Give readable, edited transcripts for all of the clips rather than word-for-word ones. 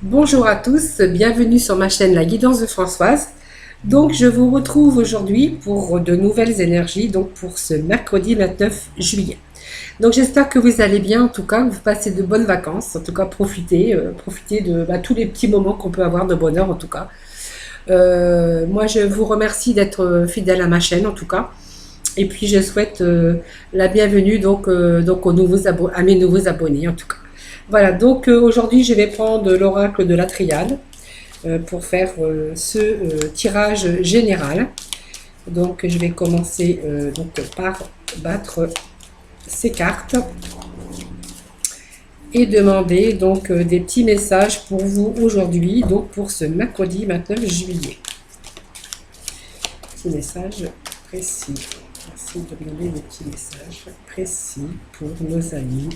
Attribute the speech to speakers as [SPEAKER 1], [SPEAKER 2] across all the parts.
[SPEAKER 1] Bonjour à tous, bienvenue sur ma chaîne La Guidance de Françoise. Donc je vous retrouve aujourd'hui pour de nouvelles énergies, donc pour ce mercredi 29 juillet. Donc j'espère que vous allez bien, en tout cas, que vous passez de bonnes vacances, en tout cas profitez de tous les petits moments qu'on peut avoir de bonheur en tout cas. Moi je vous remercie d'être fidèle à ma chaîne en tout cas. Et puis je souhaite la bienvenue donc à mes nouveaux abonnés en tout cas. Voilà, donc aujourd'hui je vais prendre l'oracle de la triade pour faire ce tirage général. Donc je vais commencer par battre ces cartes et demander donc des petits messages pour vous aujourd'hui, donc pour ce mercredi 29 juillet. Petits messages précis. Merci de demander des petits messages précis pour nos amis.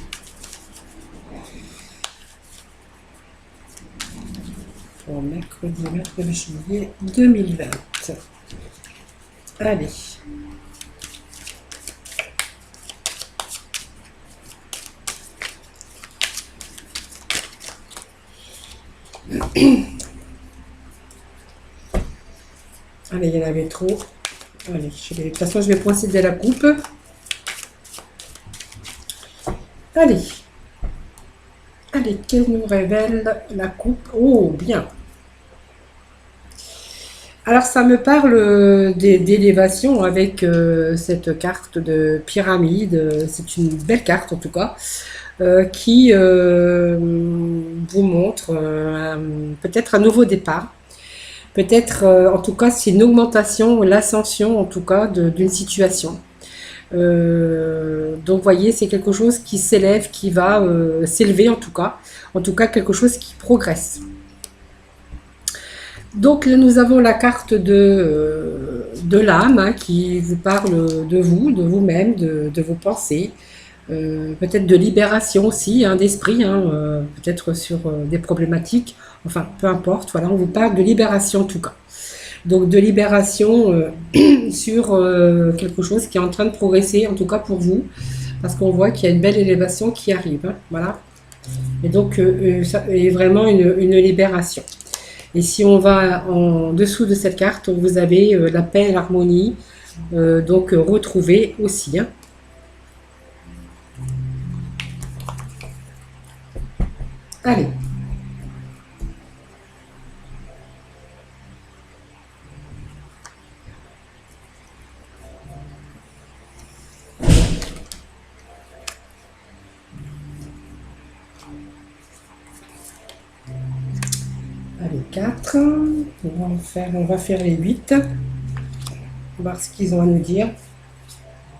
[SPEAKER 1] Pour mercredi 29 juillet 2020. Allez. Allez, il y en avait trop. Allez, de toute façon, je vais procéder à la coupe. Allez. Allez, qu'elle nous révèle la coupe? Oh, bien. Alors, ça me parle d'élévation avec cette carte de pyramide. C'est une belle carte, en tout cas, qui vous montre peut-être un nouveau départ. Peut-être, en tout cas, c'est une augmentation, l'ascension, en tout cas, d'une situation. Donc, vous voyez, c'est quelque chose qui s'élève, qui va s'élever, en tout cas. En tout cas, quelque chose qui progresse. Donc, là, nous avons la carte de l'âme hein, qui vous parle de vous, de vous-même, de vos pensées. Peut-être de libération aussi, hein, d'esprit, hein, peut-être sur des problématiques. Enfin, peu importe, voilà, on vous parle de libération en tout cas. Donc de libération sur quelque chose qui est en train de progresser, en tout cas pour vous, parce qu'on voit qu'il y a une belle élévation qui arrive, hein, voilà. Et donc, ça est vraiment une libération. Et si on va en dessous de cette carte, vous avez la paix et l'harmonie, donc retrouvée aussi, hein. Allez. Allez, 4. On va faire les 8. Voir ce qu'ils ont à nous dire.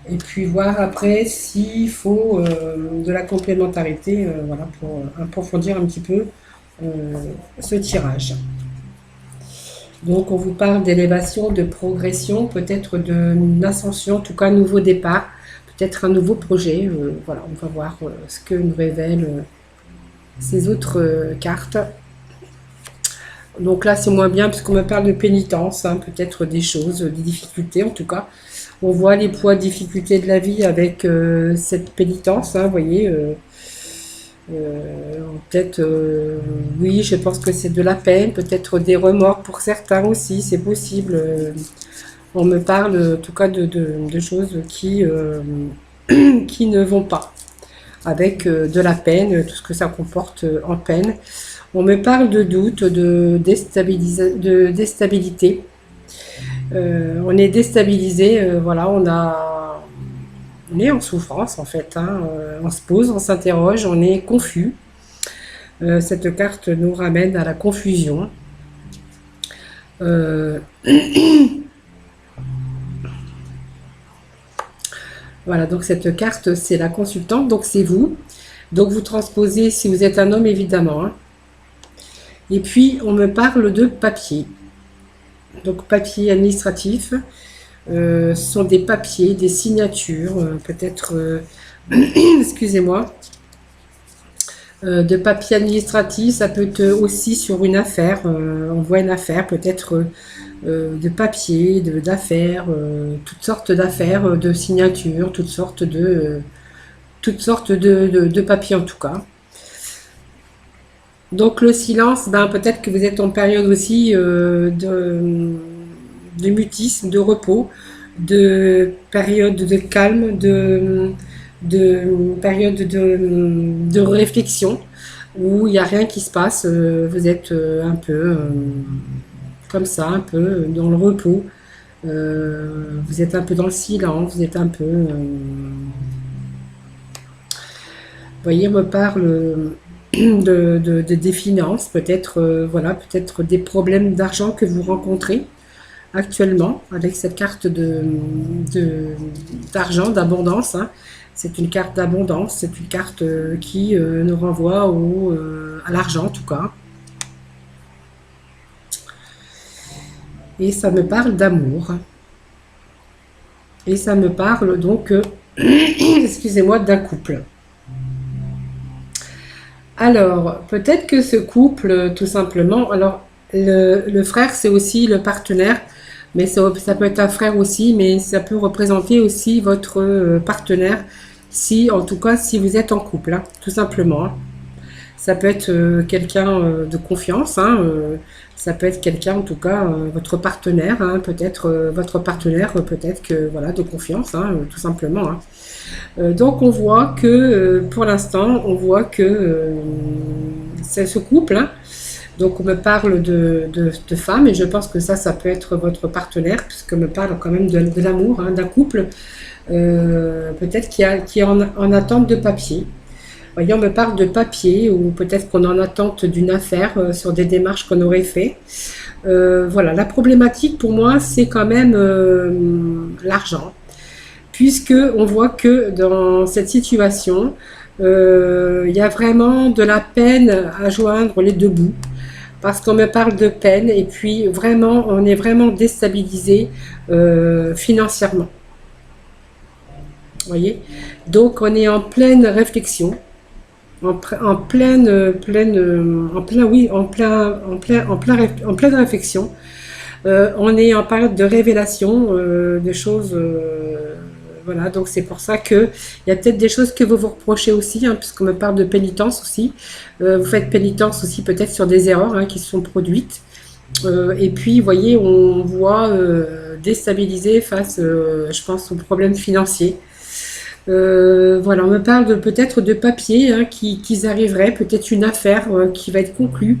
[SPEAKER 1] Et puis voir après s'il faut de la complémentarité voilà, pour approfondir un petit peu ce tirage. Donc on vous parle d'élévation, de progression, peut-être d'une ascension, en tout cas un nouveau départ, peut-être un nouveau projet. Voilà, on va voir ce que nous révèlent ces autres cartes. Donc là c'est moins bien puisqu'on me parle de pénitence, hein, peut-être des choses, des difficultés en tout cas. On voit les poids, difficultés de la vie avec cette pénitence, hein, vous voyez. Peut-être, oui, je pense que c'est de la peine, peut-être des remords pour certains aussi, c'est possible. On me parle en tout cas de choses qui ne vont pas, avec de la peine, tout ce que ça comporte en peine. On me parle de doute, de déstabilité. On est déstabilisé, voilà, on est en souffrance en fait, hein, on se pose, on s'interroge, on est confus. Cette carte nous ramène à la confusion. Voilà, donc cette carte c'est la consultante, donc c'est vous. Donc vous transposez si vous êtes un homme évidemment. Hein. Et puis on me parle de papier. Donc papier administratif. Ce sont des papiers, des signatures, peut-être, excusez-moi, de papier administratif, ça peut être aussi sur une affaire, on voit une affaire, peut-être de papier, d'affaires, toutes sortes d'affaires, de signatures, toutes sortes de papiers en tout cas. Donc le silence, ben, peut-être que vous êtes en période aussi de mutisme, de repos, de période de calme, de période de réflexion, où il n'y a rien qui se passe. Vous êtes un peu comme ça, un peu dans le repos. Vous êtes un peu dans le silence, vous êtes un peu... vous voyez, on me parle des finances, peut-être voilà, peut-être des problèmes d'argent que vous rencontrez actuellement avec cette carte d'argent, d'abondance, hein. C'est une carte d'abondance, c'est une carte qui nous renvoie à l'argent en tout cas. Et ça me parle d'amour. Et ça me parle donc, excusez-moi, d'un couple. Alors, peut-être que ce couple, tout simplement, alors le frère, c'est aussi le partenaire, mais ça peut être un frère aussi, mais ça peut représenter aussi votre partenaire, si, en tout cas, si vous êtes en couple, hein, tout simplement, hein. Ça peut être quelqu'un de confiance, hein, ça peut être quelqu'un, en tout cas, votre partenaire, hein, peut-être votre partenaire, peut-être que, voilà, de confiance, hein, tout simplement, hein. Donc on voit que pour l'instant, on voit que c'est ce couple, hein. Donc on me parle de femmes et je pense que ça peut être votre partenaire puisqu'on me parle quand même de l'amour, hein, d'un couple peut-être qui est en attente de papier. Voyez, on me parle de papier ou peut-être qu'on est en attente d'une affaire sur des démarches qu'on aurait fait. Voilà, la problématique pour moi, c'est quand même l'argent puisque on voit que dans cette situation, il y a vraiment de la peine à joindre les deux bouts, parce qu'on me parle de peine et puis vraiment, on est vraiment déstabilisé financièrement. Vous voyez? Donc on est en pleine réflexion, en pleine réflexion. On est en période de révélation de choses. Voilà, donc c'est pour ça que il y a peut-être des choses que vous vous reprochez aussi, hein, puisqu'on me parle de pénitence aussi. Vous faites pénitence aussi peut-être sur des erreurs hein, qui se sont produites. Et puis, vous voyez, on voit déstabiliser face, je pense, aux problèmes financiers. Voilà, on me parle peut-être de papier hein, qui arriveraient, peut-être une affaire qui va être conclue,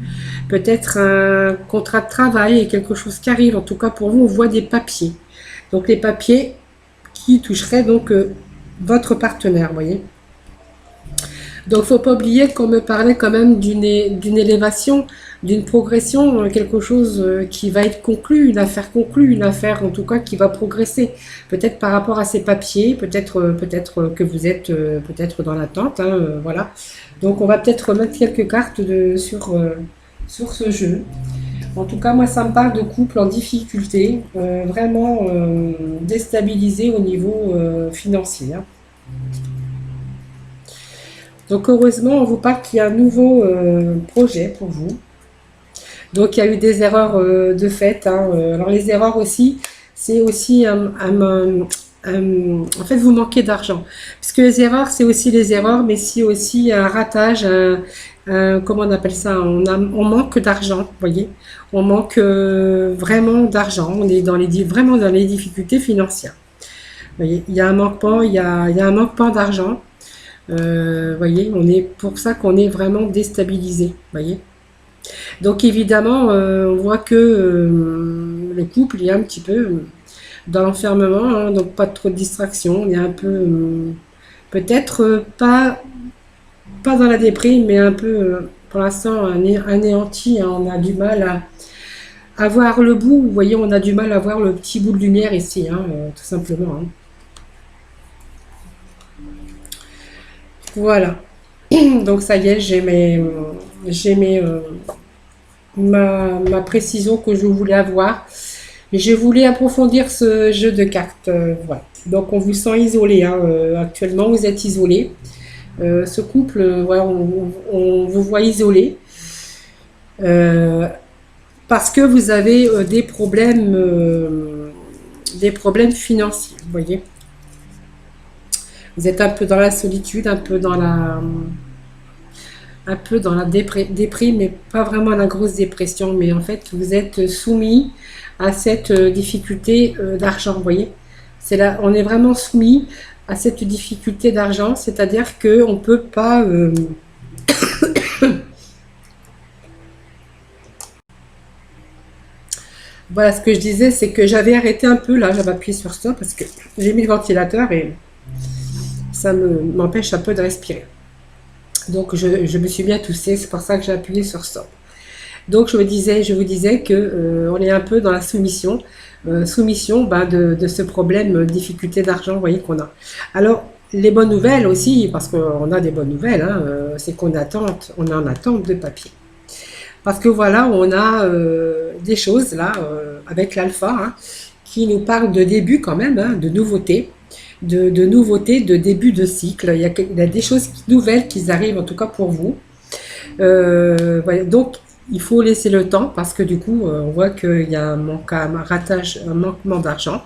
[SPEAKER 1] peut-être un contrat de travail et quelque chose qui arrive. En tout cas, pour vous, on voit des papiers. Donc, les papiers qui toucheraient donc votre partenaire, vous voyez. Donc, faut pas oublier qu'on me parlait quand même d'une élévation, d'une progression, quelque chose qui va être conclu, une affaire en tout cas qui va progresser. Peut-être par rapport à ces papiers, peut-être que vous êtes peut-être dans l'attente, hein, voilà. Donc, on va peut-être remettre quelques cartes sur ce jeu. En tout cas, moi, ça me parle de couple en difficulté, vraiment déstabilisé au niveau financier, hein. Donc heureusement, on vous parle qu'il y a un nouveau projet pour vous. Donc il y a eu des erreurs de fait, hein. Alors les erreurs aussi, c'est aussi en fait vous manquez d'argent. Parce que les erreurs, c'est aussi les erreurs, mais c'est aussi un ratage, comment on appelle ça? On manque d'argent, vous voyez. On manque vraiment d'argent. On est vraiment dans les difficultés financières. Vous voyez, il y a un manquement, il y a un manquement d'argent. Voyez, on est pour ça qu'on est vraiment déstabilisé, voyez. Donc évidemment, on voit que le couple il est un petit peu dans l'enfermement, hein, donc pas trop de distraction, on est un peu peut-être pas dans la déprime, mais un peu pour l'instant anéanti, hein, on a du mal à voir le bout, vous voyez, on a du mal à voir le petit bout de lumière ici, hein, tout simplement, hein. Voilà. Donc ça y est, ma précision que je voulais avoir. Et je voulais approfondir ce jeu de cartes. Voilà. Donc on vous sent isolé, hein, actuellement, vous êtes isolé. Ce couple, voilà, on vous voit isolé. Parce que vous avez des problèmes financiers, vous voyez. Vous êtes un peu dans la solitude, un un peu dans la déprime, mais pas vraiment la grosse dépression, mais en fait, vous êtes soumis à cette difficulté d'argent, vous voyez. C'est là, on est vraiment soumis à cette difficulté d'argent, c'est-à-dire que on peut pas... Voilà, ce que je disais, c'est que j'avais arrêté un peu, là, j'avais appuyé sur stop parce que j'ai mis le ventilateur et ça m'empêche un peu de respirer. Donc, je me suis bien toussée, c'est pour ça que j'ai appuyé sur stop. Donc, je vous disais que on est un peu dans la soumission, soumission de ce problème, difficulté d'argent, vous voyez, qu'on a. Alors, les bonnes nouvelles aussi, parce qu'on a des bonnes nouvelles, hein, c'est qu'on attente, on est en attente de papier. Parce que voilà, on a des choses là, avec l'alpha, hein, qui nous parlent de début quand même, hein, de nouveautés, de nouveautés, de début de cycle. Il y a des choses nouvelles qui arrivent, en tout cas pour vous. Voilà, donc, il faut laisser le temps parce que du coup, on voit qu'il y a un ratage, un manquement d'argent.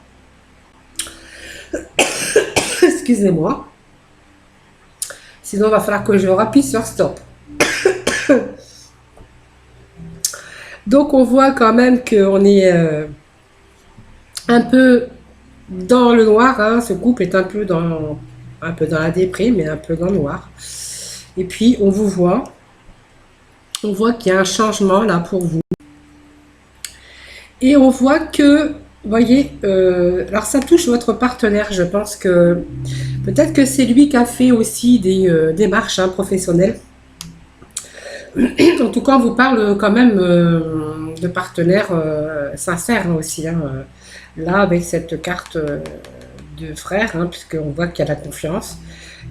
[SPEAKER 1] Excusez-moi. Sinon, il va falloir que je rappuie sur stop. Donc, on voit quand même qu'on est un peu dans le noir, hein. Ce couple est un peu dans la déprime, mais un peu dans le noir. Et puis, on voit qu'il y a un changement là pour vous. Et on voit que, vous voyez, alors ça touche votre partenaire. Je pense que peut-être que c'est lui qui a fait aussi des démarches, hein, professionnelles. En tout cas, on vous parle quand même de partenaires sincères, hein, aussi, hein, là, avec cette carte de frère, hein, puisqu'on voit qu'il y a la confiance.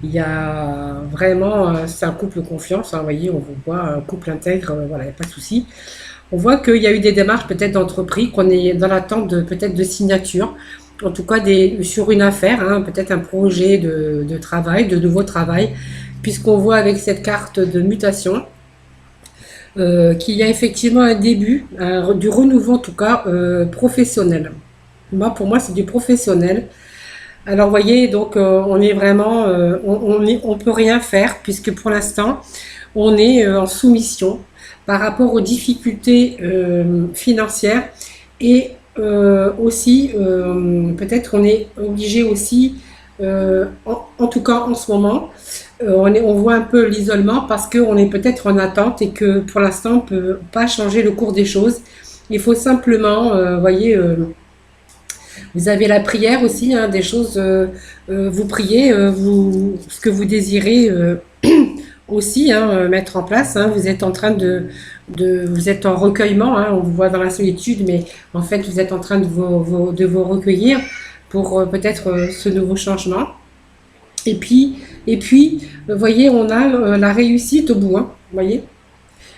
[SPEAKER 1] Il y a vraiment, c'est un couple de confiance, hein, vous voyez, on vous voit un couple intègre, voilà, il n'y a pas de souci. On voit qu'il y a eu des démarches peut-être d'entreprise, qu'on est dans l'attente peut-être de signature, en tout cas sur une affaire, hein, peut-être un projet de travail, de nouveau travail, puisqu'on voit avec cette carte de mutation qu'il y a effectivement un début, du renouveau en tout cas professionnel. Pour moi, c'est du professionnel. Alors, vous voyez, donc on est vraiment, on peut rien faire puisque pour l'instant, on est en soumission par rapport aux difficultés financières et aussi, peut-être on est obligé aussi, en tout cas en ce moment, on voit un peu l'isolement parce qu'on est peut-être en attente et que pour l'instant, on ne peut pas changer le cours des choses. Il faut simplement, voyez, vous avez la prière aussi, hein, des choses, vous priez, ce que vous désirez aussi, hein, mettre en place, hein. Vous êtes en train vous êtes en recueillement, hein, on vous voit dans la solitude, mais en fait, vous êtes en train de vous recueillir pour peut-être ce nouveau changement. Et puis, vous voyez, on a la réussite au bout, hein, vous voyez.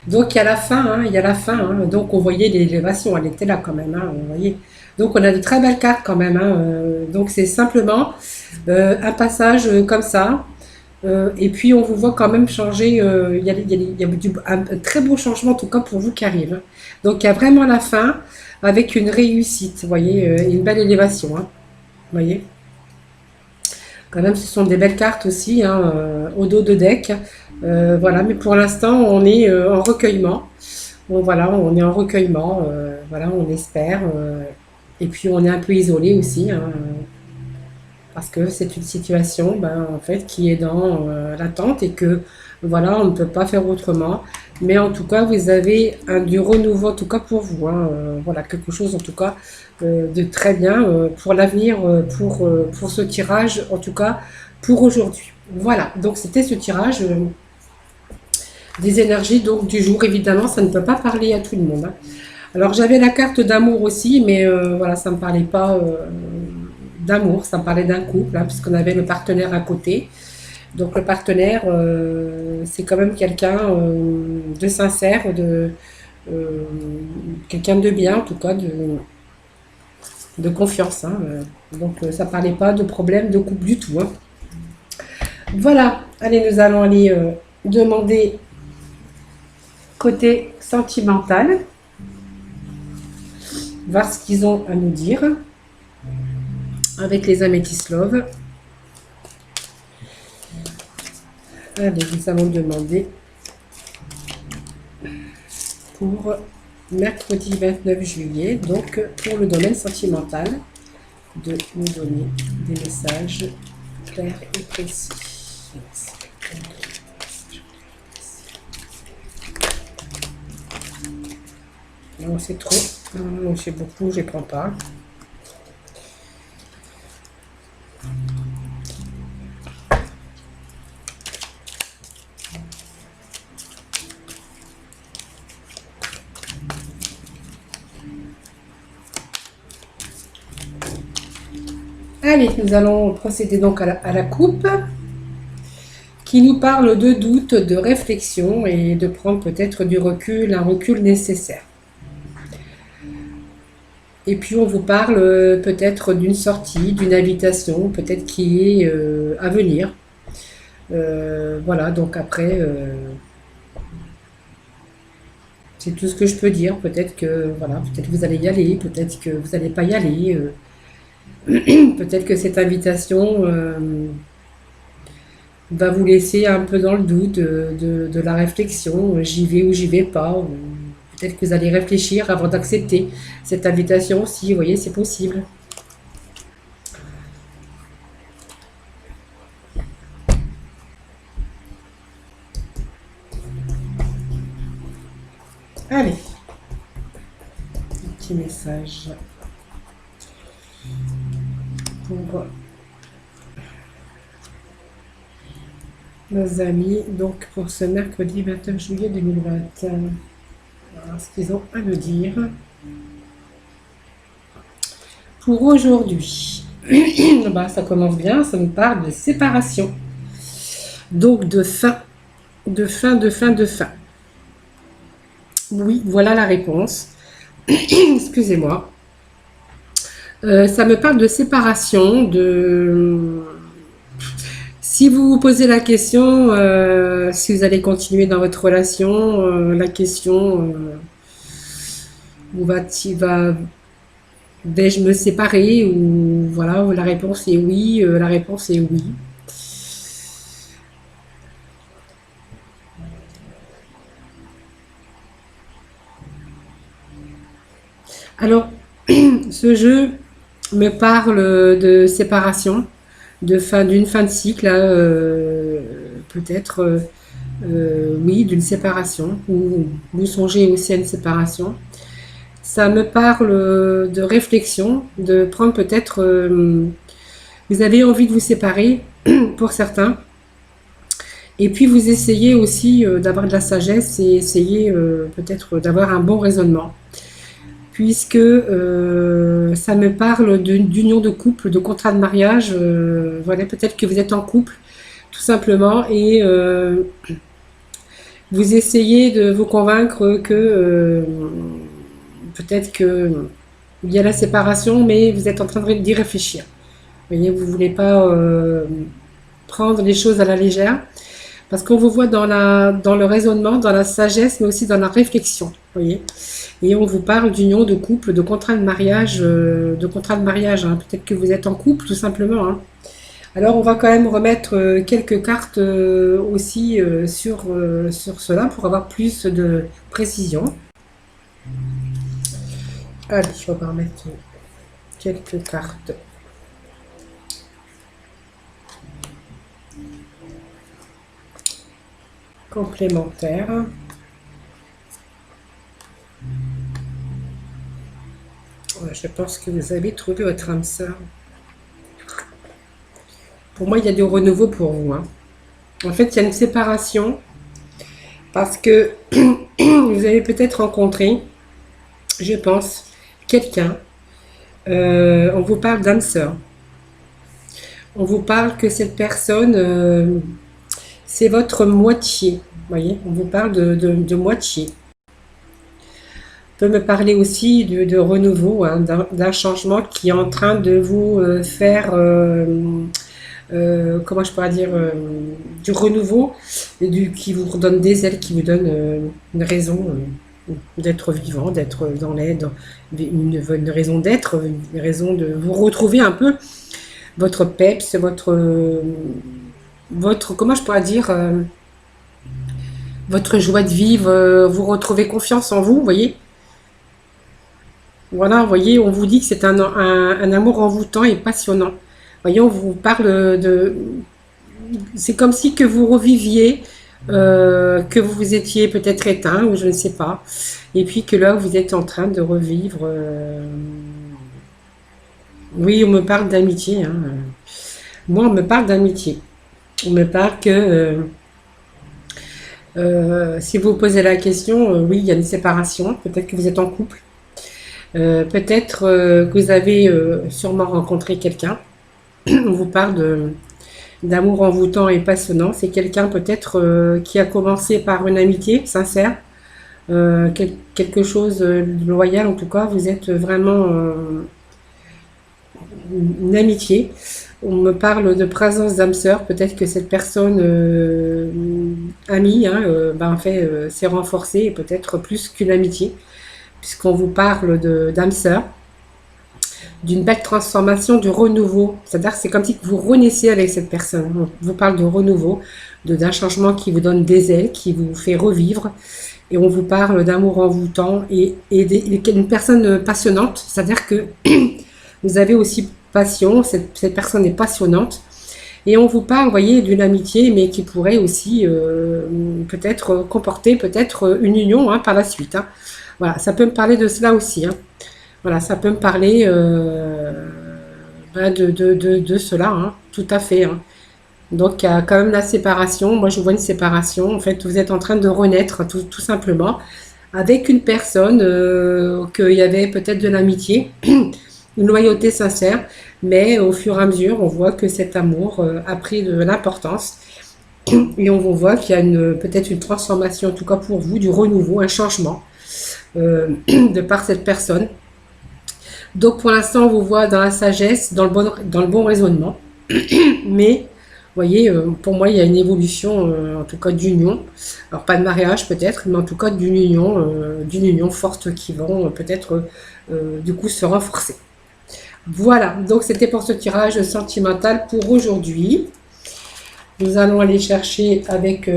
[SPEAKER 1] Donc, il y a la fin, hein, il y a la fin, hein. Donc, on voyait l'élévation, elle était là quand même, hein, vous voyez. Donc, on a de très belles cartes quand même, hein. Donc, c'est simplement un passage comme ça. Et puis, on vous voit quand même changer. Il y a un très beau changement, en tout cas pour vous qui arrive, hein. Donc, il y a vraiment la fin avec une réussite, vous voyez, et une belle élévation, hein, vous voyez. Quand même, ce sont des belles cartes aussi, hein, au dos de deck. Voilà, mais pour l'instant, on est en recueillement. Bon, voilà, on est en recueillement. Voilà, on espère. Et puis, on est un peu isolé aussi, hein, parce que c'est une situation, en fait, qui est dans l'attente et que, voilà, on ne peut pas faire autrement. Mais en tout cas, vous avez du renouveau, en tout cas pour vous, hein, voilà, quelque chose, en tout cas, de très bien pour l'avenir, pour ce tirage, en tout cas, pour aujourd'hui. Voilà, donc c'était ce tirage des énergies donc du jour. Évidemment, ça ne peut pas parler à tout le monde, hein. Alors, j'avais la carte d'amour aussi, mais voilà, ça ne me parlait pas d'amour, ça me parlait d'un couple, hein, puisqu'on avait le partenaire à côté. Donc le partenaire, c'est quand même quelqu'un de sincère, quelqu'un de bien, en tout cas, de confiance, hein. Donc ça ne parlait pas de problème de couple du tout, hein. Voilà, allez, nous allons aller demander côté sentimental, voir ce qu'ils ont à nous dire avec les Amethyst Love. Allez, nous allons demander pour mercredi 29 juillet, donc pour le domaine sentimental, de nous donner des messages clairs et précis. Non, c'est trop. Non, c'est beaucoup, je ne prends pas. Allez, nous allons procéder donc à la coupe qui nous parle de doute, de réflexion et de prendre peut-être du recul, un recul nécessaire. Et puis on vous parle peut-être d'une sortie, d'une invitation, peut-être qui est à venir. Voilà, donc après, c'est tout ce que je peux dire. Peut-être que voilà, peut-être que vous allez y aller, peut-être que vous n'allez pas y aller. Peut-être que cette invitation va vous laisser un peu dans le doute de la réflexion. J'y vais ou j'y vais pas. Peut-être que vous allez réfléchir avant d'accepter cette invitation aussi. Vous voyez, c'est possible. Allez, un petit message pour nos amis, donc pour ce mercredi 29 juillet 2021. Voilà ce qu'ils ont à me dire pour aujourd'hui. Bah, ça commence bien, ça nous parle de séparation, donc de fin, de fin, de fin, de fin. Oui, voilà la réponse. Excusez-moi. Ça me parle de séparation, de... Si vous vous posez la question, si vous allez continuer dans votre relation, la question, vais-je me séparer ou voilà, la réponse est oui, la réponse est oui. Alors, ce jeu me parle de séparation, d'une fin de cycle, hein, peut-être, oui, d'une séparation, ou vous songez aussi à une séparation. Ça me parle de réflexion, de prendre peut-être, vous avez envie de vous séparer, pour certains, et puis vous essayez aussi d'avoir de la sagesse et essayer peut-être d'avoir un bon raisonnement puisque ça me parle d'union de couple, de contrat de mariage. Voilà, peut-être que vous êtes en couple, tout simplement, et vous essayez de vous convaincre que peut-être que il y a la séparation, mais vous êtes en train d'y réfléchir. Vous voyez, vous ne voulez pas prendre les choses à la légère, parce qu'on vous voit dans le raisonnement, dans la sagesse, mais aussi dans la réflexion. Vous voyez. Et on vous parle d'union de couple, de contrat de mariage, hein. Peut-être que vous êtes en couple, tout simplement. Hein. Alors, on va quand même remettre quelques cartes aussi sur cela pour avoir plus de précision. Allez, on va remettre quelques cartes. Complémentaires. Je pense que vous avez trouvé votre âme sœur. Pour moi, il y a du renouveau pour vous. Hein. En fait, il y a une séparation parce que vous avez peut-être rencontré, je pense, quelqu'un. On vous parle d'âme sœur. On vous parle que cette personne, c'est votre moitié. Vous voyez, on vous parle de moitié. Peut me parler aussi de renouveau, hein, d'un changement qui est en train de vous faire, comment je pourrais dire, du renouveau, qui vous redonne des ailes, qui vous donne une raison d'être vivant, d'être dans l'aide, une raison d'être, une raison de vous retrouver un peu votre peps, votre comment je pourrais dire, votre joie de vivre, vous retrouvez confiance en vous, vous voyez. Voilà, vous voyez, on vous dit que c'est un amour envoûtant et passionnant. Vous voyez, on vous parle de... C'est comme si que vous reviviez, que vous vous étiez peut-être éteint, ou je ne sais pas. Et puis que là, vous êtes en train de revivre... Oui, on me parle d'amitié. Hein. Moi, on me parle d'amitié. On me parle que... si vous posez la question, oui, il y a une séparation. Peut-être que vous êtes en couple. Peut-être que vous avez sûrement rencontré quelqu'un. On vous parle d'amour envoûtant et passionnant. C'est quelqu'un peut-être qui a commencé par une amitié sincère, quelque chose de loyal en tout cas. Vous êtes vraiment une amitié. On me parle de présence d'âme sœur. Peut-être que cette personne amie, hein, en fait, s'est renforcée et peut-être plus qu'une amitié, puisqu'on vous parle d'âme sœur, d'une belle transformation, du renouveau. C'est-à-dire que c'est comme si vous renaissez avec cette personne. On vous parle de renouveau, d'un changement qui vous donne des ailes, qui vous fait revivre. Et on vous parle d'amour envoûtant et d'une personne passionnante. C'est-à-dire que vous avez aussi passion, cette personne est passionnante. Et on vous parle, vous voyez, d'une amitié, mais qui pourrait aussi peut-être comporter peut-être une union hein, par la suite. Hein. Voilà, ça peut me parler de cela aussi. Hein. Voilà, ça peut me parler de cela, hein, tout à fait. Hein. Donc, il y a quand même la séparation. Moi, je vois une séparation. En fait, vous êtes en train de renaître, tout simplement, avec une personne qu'il y avait peut-être de l'amitié, une loyauté sincère, mais au fur et à mesure, on voit que cet amour a pris de l'importance. Et on voit qu'il y a peut-être une transformation, en tout cas pour vous, du renouveau, un changement de par cette personne. Donc pour l'instant, on vous voit dans la sagesse, dans le bon raisonnement. Mais, vous voyez, pour moi, il y a une évolution, en tout cas d'union. Alors pas de mariage peut-être, mais en tout cas d'une union forte qui vont peut-être du coup se renforcer. Voilà, donc c'était pour ce tirage sentimental pour aujourd'hui. Nous allons aller chercher avec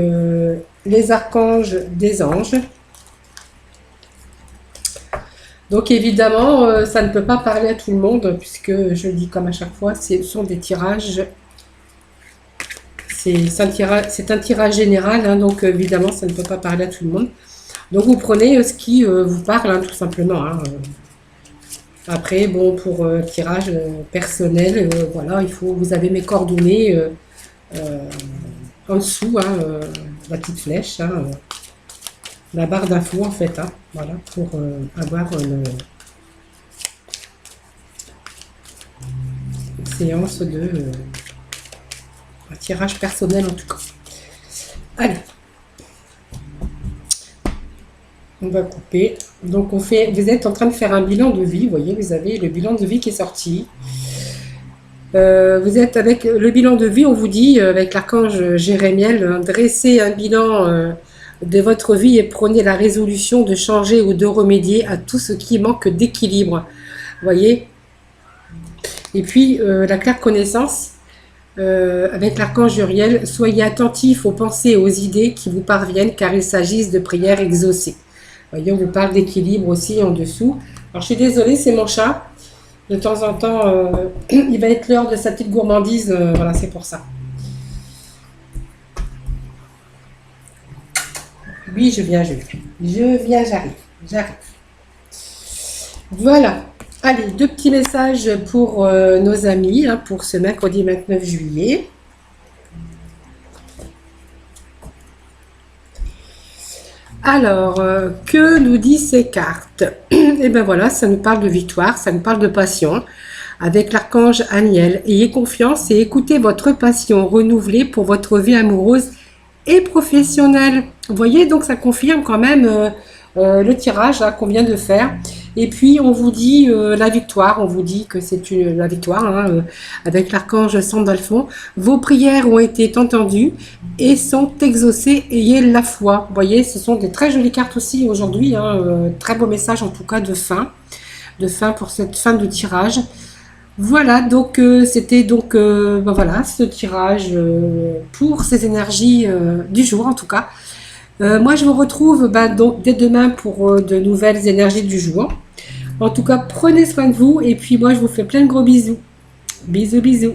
[SPEAKER 1] les archanges des anges. Donc évidemment, ça ne peut pas parler à tout le monde, puisque je le dis comme à chaque fois, ce sont des tirages, c'est un tirage général, hein, donc évidemment, ça ne peut pas parler à tout le monde. Donc vous prenez ce qui vous parle, hein, tout simplement. Hein. Après, bon, pour tirage personnel, voilà, vous avez mes coordonnées en dessous, hein, la petite flèche, hein, la barre d'infos en fait, hein, voilà, pour avoir une séance de un tirage personnel en tout cas. Allez, on va couper. Donc vous êtes en train de faire un bilan de vie, vous voyez, vous avez le bilan de vie qui est sorti. Vous êtes avec le bilan de vie, on vous dit, avec l'archange Jérémiel, dressez un bilan de votre vie et prenez la résolution de changer ou de remédier à tout ce qui manque d'équilibre. Vous voyez. Et puis, la claire connaissance, avec l'archange Uriel, soyez attentifs aux pensées et aux idées qui vous parviennent, car il s'agit de prières exaucées. Vous voyez, on vous parle d'équilibre aussi en dessous. Alors, je suis désolée, c'est mon chat. De temps en temps, il va être l'heure de sa petite gourmandise. Voilà, c'est pour ça. Oui, je viens, j'arrive. Voilà. Allez, 2 petits messages pour nos amis, hein, pour ce mercredi 29 juillet. Alors, que nous disent ces cartes? Eh bien voilà, ça nous parle de victoire, ça nous parle de passion. Avec l'archange Aniel, ayez confiance et écoutez votre passion renouvelée pour votre vie amoureuse et professionnelle. Vous voyez, donc ça confirme quand même le tirage qu'on vient de faire. Et puis, on vous dit la victoire, on vous dit que c'est la victoire, hein, avec l'archange Sandalphon. Vos prières ont été entendues et sont exaucées, ayez la foi. Vous voyez, ce sont des très jolies cartes aussi aujourd'hui, hein, très beau message en tout cas de fin pour cette fin de tirage. Voilà, donc c'était donc voilà ce tirage pour ces énergies du jour en tout cas. Moi, je vous retrouve donc dès demain pour de nouvelles énergies du jour. En tout cas, prenez soin de vous et puis moi, je vous fais plein de gros bisous. Bisous, bisous.